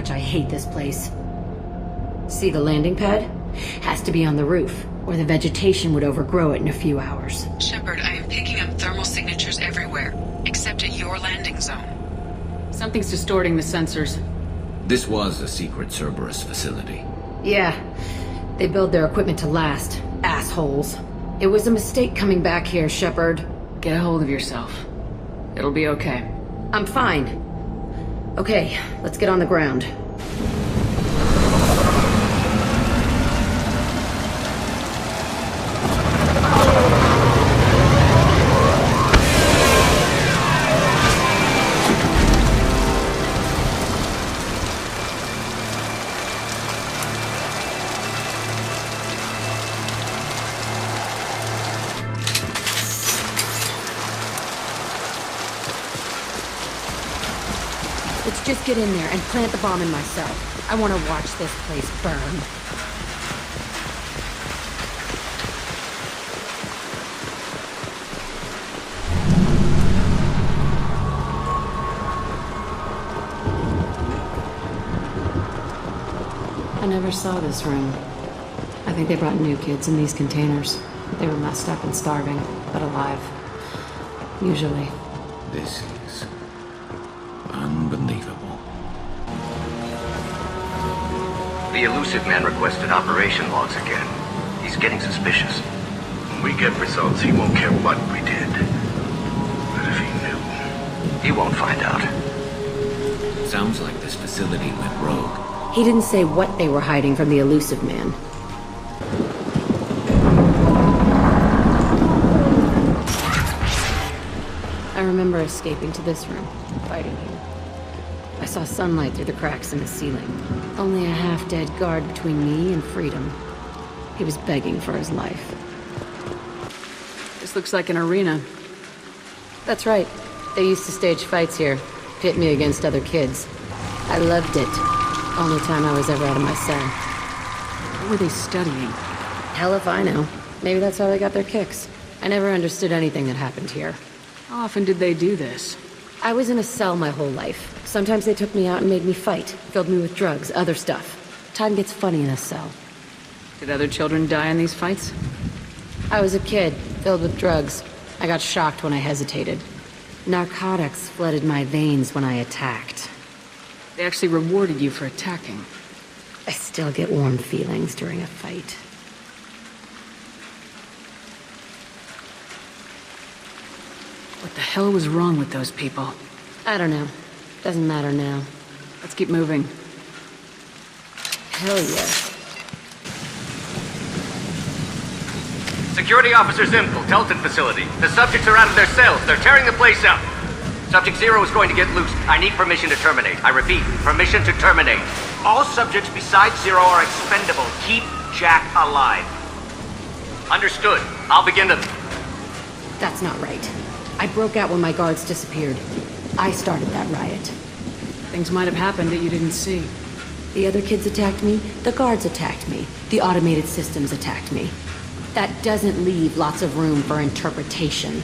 much I hate this place. See the landing pad? Has to be on the roof, or the vegetation would overgrow it in a few hours. Shepard, I am picking up thermal signatures everywhere, except at your landing zone. Something's distorting the sensors. This was a secret Cerberus facility. Yeah, they build their equipment to last. Assholes. It was a mistake coming back here, Shepard. Get a hold of yourself. It'll be okay. I'm fine. Okay, let's get on the ground. Let's just get in there and plant the bomb in myself. I want to watch this place burn. I never saw this room. I think they brought new kids in these containers. They were messed up and starving, but alive. Usually. This is unbelievable. The elusive man requested operation logs again. He's getting suspicious. When we get results, he won't care what we did. But if he knew... He won't find out. Sounds like this facility went rogue. He didn't say what they were hiding from the elusive man. I remember escaping to this room, fighting you. I saw sunlight through the cracks in the ceiling. Only a half-dead guard between me and freedom. He was begging for his life. This looks like an arena. That's right. They used to stage fights here, pit me against other kids. I loved it. Only time I was ever out of my cell. What were they studying? Hell if I know. Maybe that's how they got their kicks. I never understood anything that happened here. How often did they do this? I was in a cell my whole life. Sometimes they took me out and made me fight, filled me with drugs, other stuff. Time gets funny in a cell. Did other children die in these fights? I was a kid, filled with drugs. I got shocked when I hesitated. Narcotics flooded my veins when I attacked. They actually rewarded you for attacking. I still get warm feelings during a fight. What the hell was wrong with those people? I don't know. Doesn't matter now. Let's keep moving. Hell yeah. Security Officer Zimpel, Telton facility. The subjects are out of their cells. They're tearing the place up. Subject Zero is going to get loose. I need permission to terminate. I repeat, permission to terminate. All subjects besides Zero are expendable. Keep Jack alive. Understood. I'll begin to... That's not right. I broke out when my guards disappeared. I started that riot. Things might have happened that you didn't see. The other kids attacked me, the guards attacked me, the automated systems attacked me. That doesn't leave lots of room for interpretation.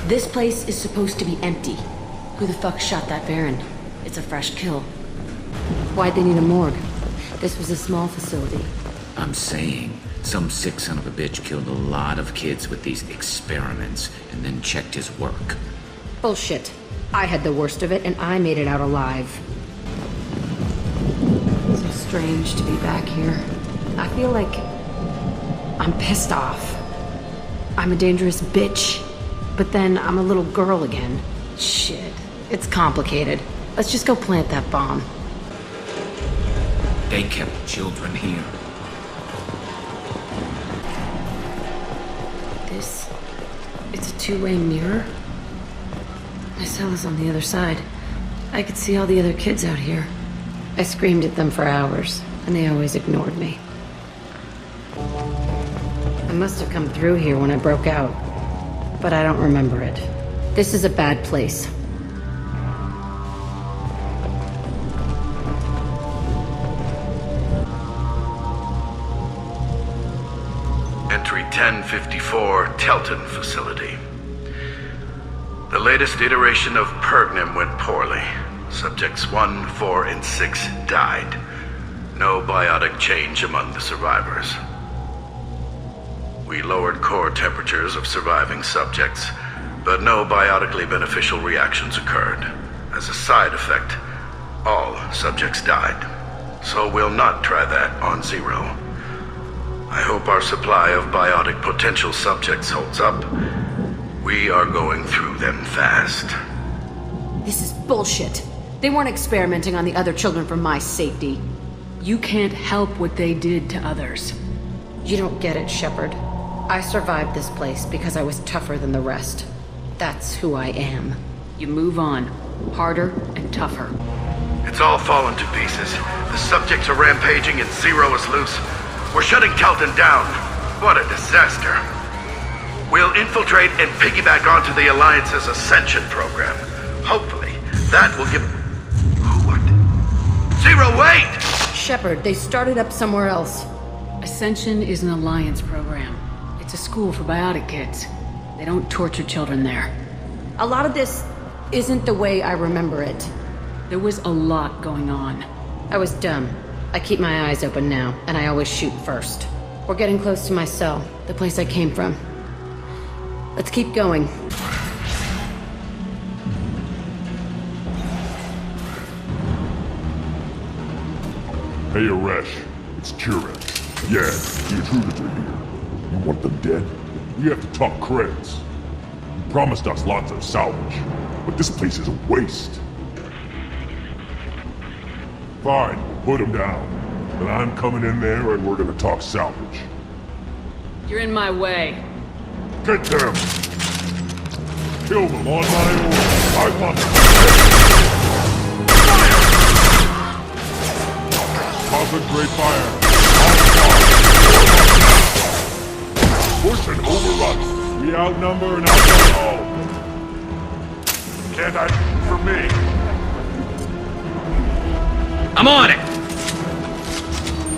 This place is supposed to be empty. Who the fuck shot that Baron? It's a fresh kill. Why'd they need a morgue? This was a small facility. I'm saying, some sick son of a bitch killed a lot of kids with these experiments and then checked his work. Bullshit. I had the worst of it and I made it out alive. So strange to be back here. I feel like I'm pissed off. I'm a dangerous bitch, but then I'm a little girl again. Shit. It's complicated. Let's just go plant that bomb. They kept children here. It's a two-way mirror. My cell is on the other side. I could see all the other kids out here. I screamed at them for hours, and they always ignored me. I must have come through here when I broke out, but I don't remember it. This is a bad place. Entry 1054, Telton facility. The latest iteration of Pergnum went poorly. Subjects 1, 4, and 6 died. No biotic change among the survivors. We lowered core temperatures of surviving subjects, but no biotically beneficial reactions occurred. As a side effect, all subjects died. So we'll not try that on Zero. I hope our supply of biotic potential subjects holds up. We are going through them fast. This is bullshit. They weren't experimenting on the other children for my safety. You can't help what they did to others. You don't get it, Shepard. I survived this place because I was tougher than the rest. That's who I am. You move on. Harder and tougher. It's all fallen to pieces. The subjects are rampaging and Zero is loose. We're shutting Telton down. What a disaster. We'll infiltrate and piggyback onto the Alliance's Ascension program. Hopefully, that will give... What? Zero, wait! Shepard, they started up somewhere else. Ascension is an Alliance program. It's a school for biotic kids. They don't torture children there. A lot of this isn't the way I remember it. There was a lot going on. I was dumb. I keep my eyes open now, and I always shoot first. We're getting close to my cell, the place I came from. Let's keep going. Hey, Aresh. It's Kieran. Yeah, the intruders are here. You want them dead? We have to talk credits. You promised us lots of salvage, but this place is a waste. Fine, put them down. But I'm coming in there and we're gonna talk salvage. You're in my way. Get them! Kill them on my own. I want them. Concentrate fire. Push and overrun. We outnumber and outnumber all. Can't act for me. I'm on it!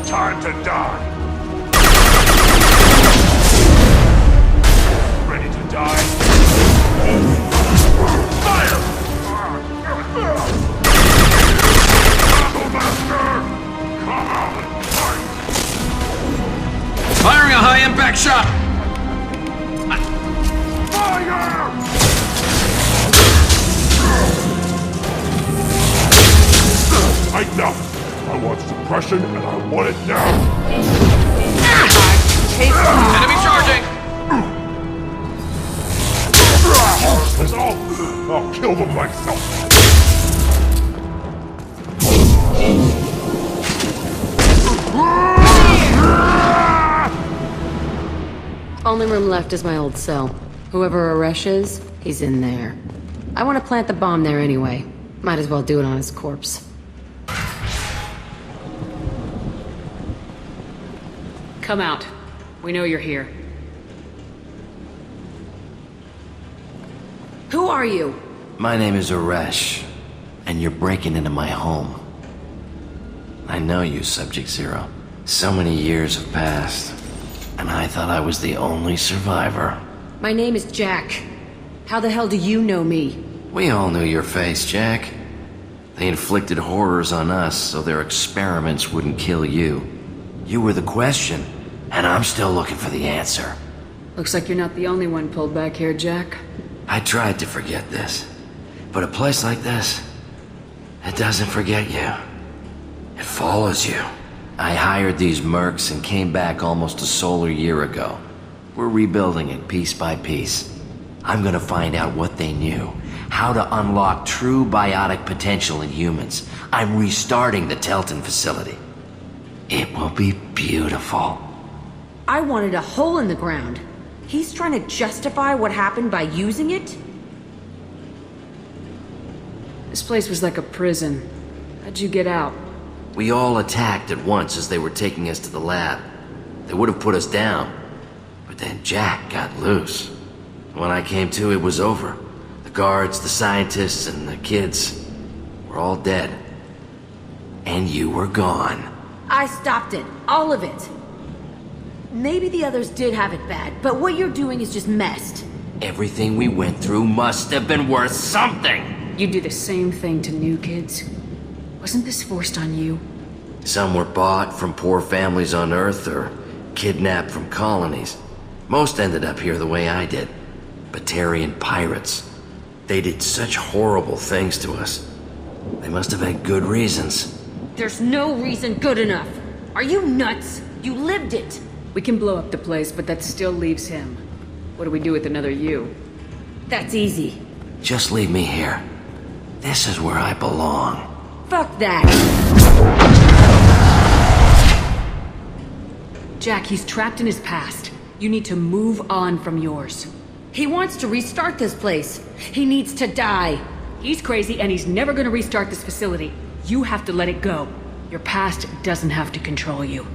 Time to die. Ready to die? Fire! Battle Master! Come out and fight! Firing a high-impact shot! Fire! Enough! I want suppression, and I want it now! Enemy charging! I'll kill them myself! Only room left is my old cell. Whoever Aresh is, he's in there. I want to plant the bomb there anyway. Might as well do it on his corpse. Come out. We know you're here. Who are you? My name is Aresh, and you're breaking into my home. I know you, Subject Zero. So many years have passed, and I thought I was the only survivor. My name is Jack. How the hell do you know me? We all knew your face, Jack. They inflicted horrors on us so their experiments wouldn't kill you. You were the question, and I'm still looking for the answer. Looks like you're not the only one pulled back here, Jack. I tried to forget this, but a place like this, it doesn't forget you. It follows you. I hired these mercs and came back almost a solar year ago. We're rebuilding it piece by piece. I'm gonna find out what they knew, how to unlock true biotic potential in humans. I'm restarting the Telton facility. It will be beautiful. I wanted a hole in the ground. He's trying to justify what happened by using it? This place was like a prison. How'd you get out? We all attacked at once as they were taking us to the lab. They would have put us down. But then Jack got loose. When I came to, it was over. The guards, the scientists, and the kids were all dead. And you were gone. I stopped it. All of it. Maybe the others did have it bad, but what you're doing is just messed. Everything we went through must have been worth something! You do the same thing to new kids. Wasn't this forced on you? Some were bought from poor families on Earth or kidnapped from colonies. Most ended up here the way I did. Batarian pirates. They did such horrible things to us. They must have had good reasons. There's no reason good enough. Are you nuts? You lived it. We can blow up the place, but that still leaves him. What do we do with another you? That's easy. Just leave me here. This is where I belong. Fuck that. Jack, he's trapped in his past. You need to move on from yours. He wants to restart this place. He needs to die. He's crazy and he's never gonna restart this facility. You have to let it go. Your past doesn't have to control you.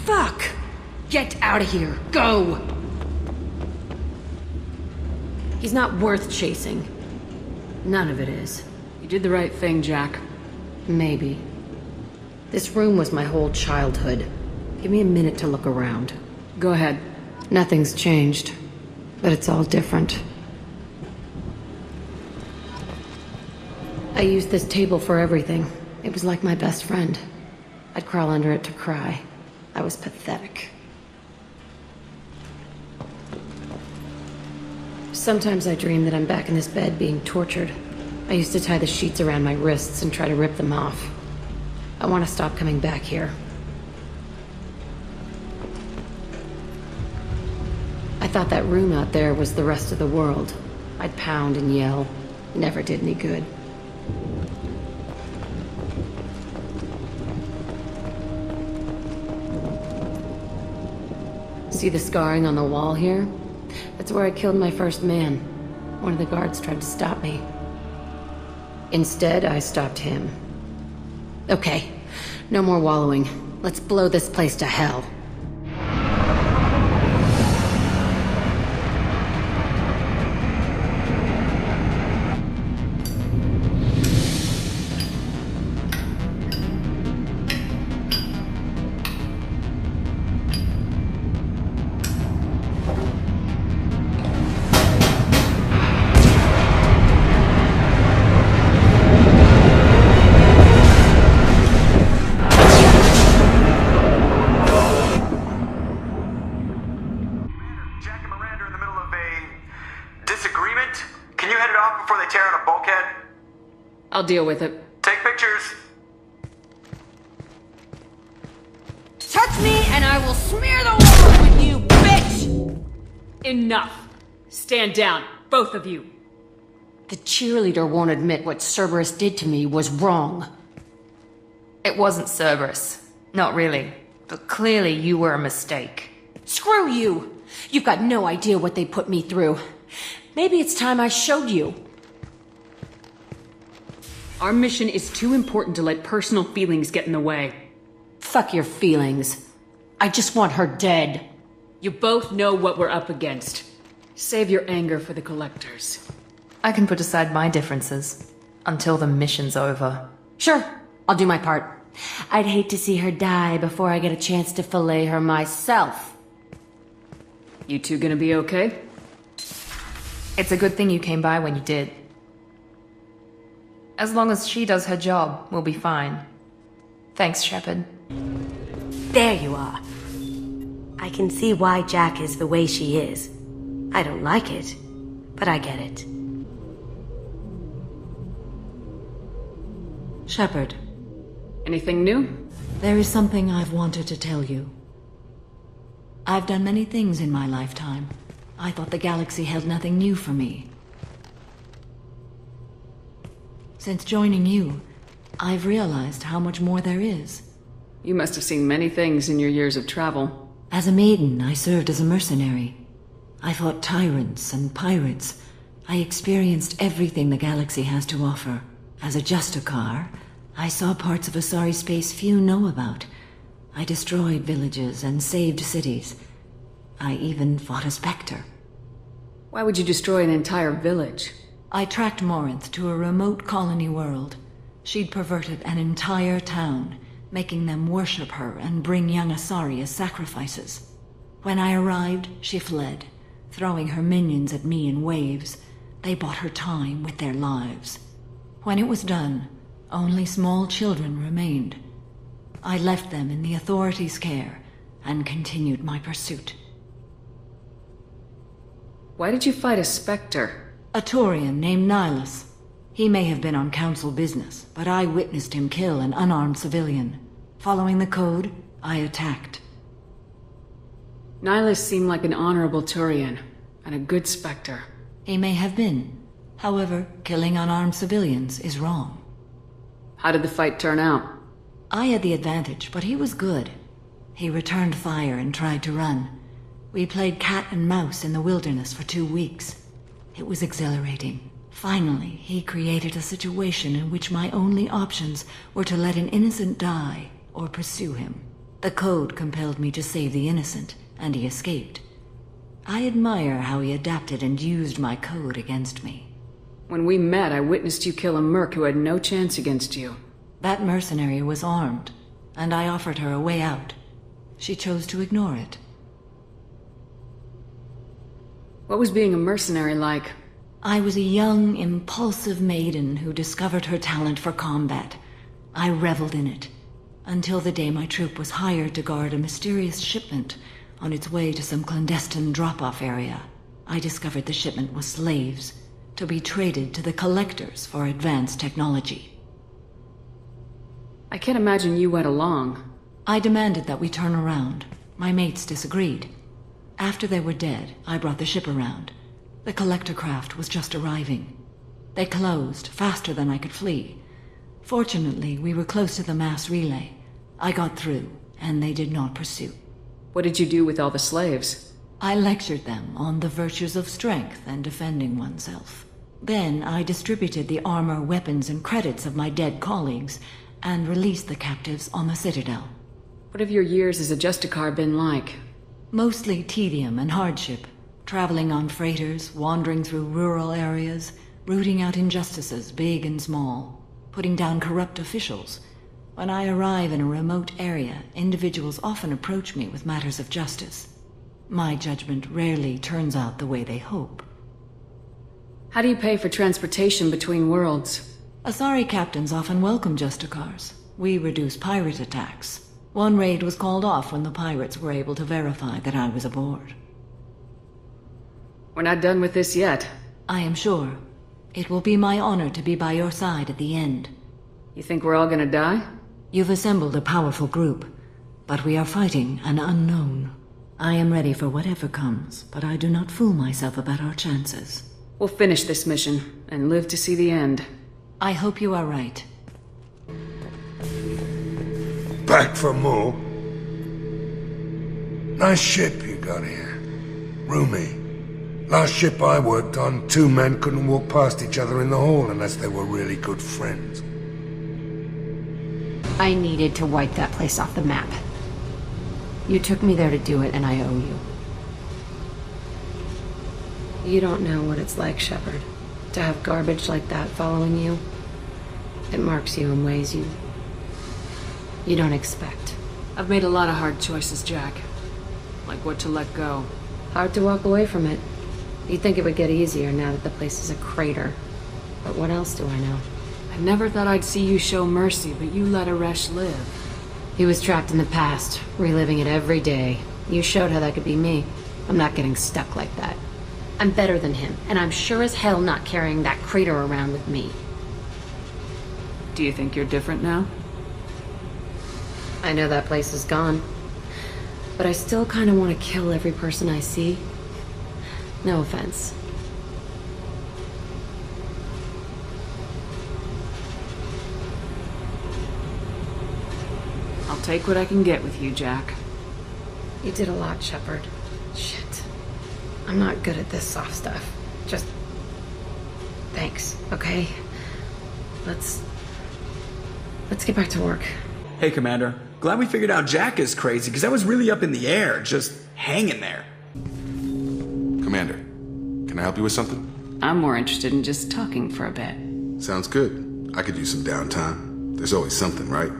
Fuck! Get out of here. Go! He's not worth chasing. None of it is. You did the right thing, Jack. Maybe. This room was my whole childhood. Give me a minute to look around. Go ahead. Nothing's changed, but it's all different. I used this table for everything. It was like my best friend. I'd crawl under it to cry. I was pathetic. Sometimes I dream that I'm back in this bed being tortured. I used to tie the sheets around my wrists and try to rip them off. I want to stop coming back here. I thought that room out there was the rest of the world. I'd pound and yell. Never did any good. See the scarring on the wall here? That's where I killed my first man. One of the guards tried to stop me. Instead, I stopped him. Okay, no more wallowing. Let's blow this place to hell. I'll deal with it. Take pictures. Touch me and I will smear the walls with you, bitch! Enough. Stand down, both of you. The cheerleader won't admit what Cerberus did to me was wrong. It wasn't Cerberus. Not really. But clearly you were a mistake. Screw you! You've got no idea what they put me through. Maybe it's time I showed you. Our mission is too important to let personal feelings get in the way. Fuck your feelings. I just want her dead. You both know what we're up against. Save your anger for the collectors. I can put aside my differences until the mission's over. Sure, I'll do my part. I'd hate to see her die before I get a chance to fillet her myself. You two gonna be okay? It's a good thing you came by when you did. As long as she does her job, we'll be fine. Thanks, Shepard. There you are. I can see why Jack is the way she is. I don't like it, but I get it. Shepard. Anything new? There is something I've wanted to tell you. I've done many things in my lifetime. I thought the galaxy held nothing new for me. Since joining you, I've realized how much more there is. You must have seen many things in your years of travel. As a maiden, I served as a mercenary. I fought tyrants and pirates. I experienced everything the galaxy has to offer. As a Justicar, I saw parts of Asari space few know about. I destroyed villages and saved cities. I even fought a Spectre. Why would you destroy an entire village? I tracked Morinth to a remote colony world. She'd perverted an entire town, making them worship her and bring young Asari as sacrifices. When I arrived, she fled. throwing her minions at me in waves. They bought her time with their lives. When it was done, only small children remained. I left them in the authorities' care and continued my pursuit. Why did you fight a Spectre? A Taurian named Nihilus. He may have been on council business, but I witnessed him kill an unarmed civilian. Following the code, I attacked. Nihilus seemed like an honorable Turian, and a good Spectre. He may have been. However, killing unarmed civilians is wrong. How did the fight turn out? I had the advantage, but he was good. He returned fire and tried to run. We played cat and mouse in the wilderness for 2 weeks. It was exhilarating. Finally, he created a situation in which my only options were to let an innocent die or pursue him. The code compelled me to save the innocent, and he escaped. I admire how he adapted and used my code against me. When we met, I witnessed you kill a merc who had no chance against you. That mercenary was armed, and I offered her a way out. She chose to ignore it. What was being a mercenary like? I was a young, impulsive maiden who discovered her talent for combat. I reveled in it, until the day my troop was hired to guard a mysterious shipment on its way to some clandestine drop-off area. I discovered the shipment was slaves, to be traded to the collectors for advanced technology. I can't imagine you went along. I demanded that we turn around. My mates disagreed. After they were dead, I brought the ship around. The collector craft was just arriving. They closed faster than I could flee. Fortunately, we were close to the mass relay. I got through, and they did not pursue. What did you do with all the slaves? I lectured them on the virtues of strength and defending oneself. Then I distributed the armor, weapons, and credits of my dead colleagues, and released the captives on the Citadel. What have your years as a Justicar been like? Mostly tedium and hardship. Traveling on freighters, wandering through rural areas, rooting out injustices, big and small, putting down corrupt officials. When I arrive in a remote area, individuals often approach me with matters of justice. My judgment rarely turns out the way they hope. How do you pay for transportation between worlds? Asari captains often welcome Justicars. We reduce pirate attacks. One raid was called off when the pirates were able to verify that I was aboard. We're not done with this yet. I am sure. It will be my honor to be by your side at the end. You think we're all gonna die? You've assembled a powerful group, but we are fighting an unknown. I am ready for whatever comes, but I do not fool myself about our chances. We'll finish this mission, and live to see the end. I hope you are right. Back for more? Nice ship you got here. Roomy. Last ship I worked on, 2 men couldn't walk past each other in the hall unless they were really good friends. I needed to wipe that place off the map. You took me there to do it, and I owe you. You don't know what it's like, Shepard, to have garbage like that following you. It marks you in ways you don't expect. I've made a lot of hard choices, Jack. Like what to let go. Hard to walk away from it. You'd think it would get easier now that the place is a crater. But what else do I know? I never thought I'd see you show mercy, but you let Aresh live. He was trapped in the past, reliving it every day. You showed how that could be me. I'm not getting stuck like that. I'm better than him, and I'm sure as hell not carrying that crater around with me. Do you think you're different now? I know that place is gone. But I still kind of want to kill every person I see. No offense. I'll take what I can get with you, Jack. You did a lot, Shepard. Shit. I'm not good at this soft stuff. Just... thanks, okay? Let's get back to work. Hey, Commander. Glad we figured out Jack is crazy, because I was really up in the air, just hanging there. Commander, can I help you with something? I'm more interested in just talking for a bit. Sounds good. I could use some downtime. There's always something, right?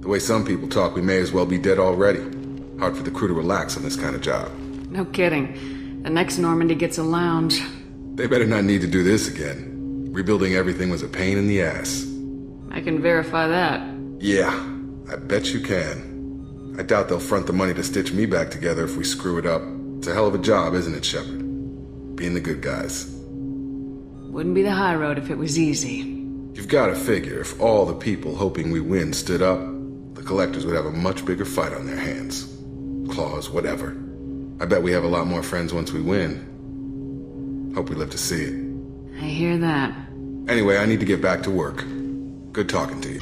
The way some people talk, we may as well be dead already. Hard for the crew to relax on this kind of job. No kidding. The next Normandy gets a lounge. They better not need to do this again. Rebuilding everything was a pain in the ass. I can verify that. Yeah, I bet you can. I doubt they'll front the money to stitch me back together if we screw it up. It's a hell of a job, isn't it, Shepard? Being the good guys. Wouldn't be the high road if it was easy. You've got to figure if all the people hoping we win stood up, the collectors would have a much bigger fight on their hands. Claws, whatever. I bet we have a lot more friends once we win. Hope we live to see it. I hear that. Anyway, I need to get back to work. Good talking to you.